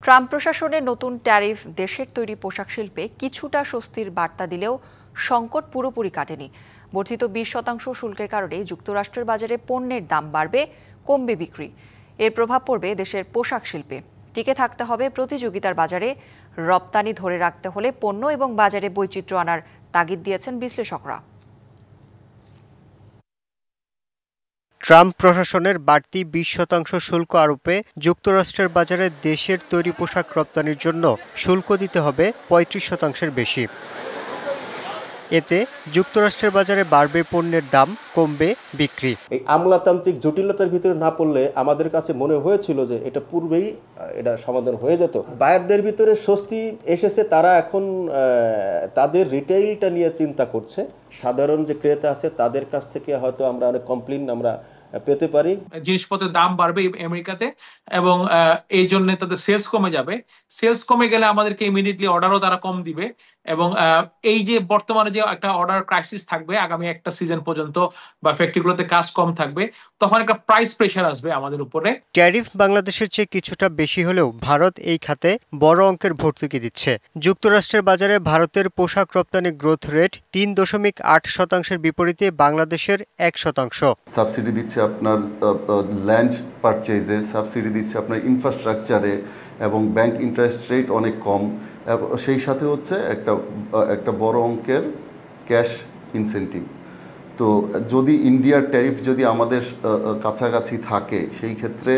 Trump প্রশাসনের নতুন tariff দেশের তৈরি পোশাক শিল্পে কিছুটা স্বস্তির বার্তা দিলেও সংকট পুরোপুরি কাটেনি। বর্ধিত 20% শুল্কের কারণে যুক্তরাষ্ট্রের বাজারে পণ্যের দাম বাড়বে, কমবে বিক্রি। এর প্রভাব পড়বে দেশের পোশাক শিল্পে। টিকে থাকতে হবে প্রতিযোগিতার বাজারে। রপ্তানি ধরে রাখতে হলে পণ্য এবং বাজারে বৈচিত্র্য আনার তাগিদ দিয়েছেন বিশ্লেষকরা। ট্রাম্প প্রশাসনের বাড়তি 20% শুল্ক আরোপে যুক্তরাষ্ট্রের বাজারে দেশের তৈরি পোশাক রপ্তানির জন্য শুল্ক দিতে হবে 35%-এর বেশি। এতে যুক্তরাষ্ট্রের বাজারে বাড়বে পণ্যের দাম, কমবে বিক্রি। এই আমলাতান্ত্রিক জটিলতার ভিতরে না পড়লে আমাদের কাছে মনে হয়েছিল যে এটা পূর্বেই এটা সমাধান হয়ে যেত। বায়ারদের ভিতরে স্বস্তি এসেছে, তারা এখন তাদের রিটেইলটা নিয়ে চিন্তা করছে। সাধারণ যে ক্রেতা আছে তাদের কাছ থেকে হয়তো আমরা অনেক কমপ্লেইন আমরা পেতে পারি। জিনিসপত্রের দাম বাড়বে আমেরিকাতে এবং এই জন্য তাদের সেলস কমে যাবে। সেলস কমে গেলে আমাদেরকে ইমিডিয়েটলি অর্ডারও তারা কম দিবে এবং এই যে বর্তমানে যে একটা অর্ডার ক্রাইসিস থাকবে আগামী একটা সিজন পর্যন্ত বা ফ্যাক্টরিগুলোতে কাজ কম থাকবে, তখন একটা প্রাইস প্রেশার আসবে আমাদের উপরে। ট্যারিফ বাংলাদেশের চেয়ে কিছুটা বেশি হলেও ভারত এই খাতে বড় অঙ্কের ভর্তুকি দিচ্ছে। যুক্তরাষ্ট্রের বাজারে ভারতের পোশাক রপ্তানি গ্রোথ রেট 3.8%-এর বিপরীতে বাংলাদেশের 1%। সাবসিডি দিচ্ছে আপনার ল্যান্ড পারচেজে, সাবসিডি দিচ্ছে আপনার ইনফ্রাস্ট্রাকচারে এবং ব্যাংক ইন্টারেস্ট রেট অনেক কম। সেই সাথে হচ্ছে একটা বড় অঙ্কের ক্যাশ ইনসেন্টিভ। তো যদি ইন্ডিয়ার ট্যারিফ যদি আমাদের কাছাকাছি থাকে সেই ক্ষেত্রে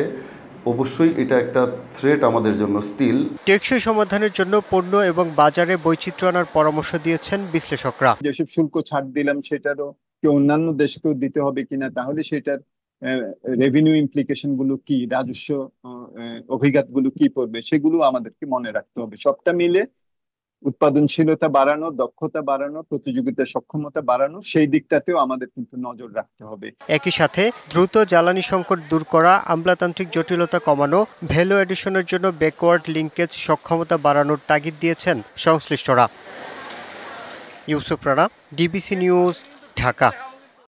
অবশ্যই এটা একটা থ্রেট আমাদের জন্য স্টিল। টেকসই সমাধানের জন্য পণ্য এবং বাজারে বৈচিত্র্য আনার পরামর্শ দিয়েছেন বিশ্লেষকরা। যেসব শুল্ক ছাড় দিলাম সেটারও কি অন্যান্য দেশকেও দিতে হবে কিনা, তাহলে সেটার রেভিনিউ ইমপ্লিকেশন গুলো কি, রাজস্ব অভিঘাত গুলো কি পড়বে, সেগুলো আমাদেরকে মনে রাখতে হবে। সবটা মিলে উৎপাদনশীলতা বাড়ানো, দক্ষতা বাড়ানো, প্রতিযোগিতার সক্ষমতা বাড়ানো, সেই দিকটাতেও আমাদের কিন্তু নজর রাখতে হবে। একই সাথে দ্রুত জ্বালানি সংকট দূর করা, আমলাতান্ত্রিক জটিলতা কমানো, ভ্যালু এডিশনের জন্য ব্যাকওয়ার্ড লিঙ্কেজ সক্ষমতা বাড়ানোর তাগিদ দিয়েছেন সংশ্লিষ্টরা। Yusuf Rana, DBC news, Dhaka.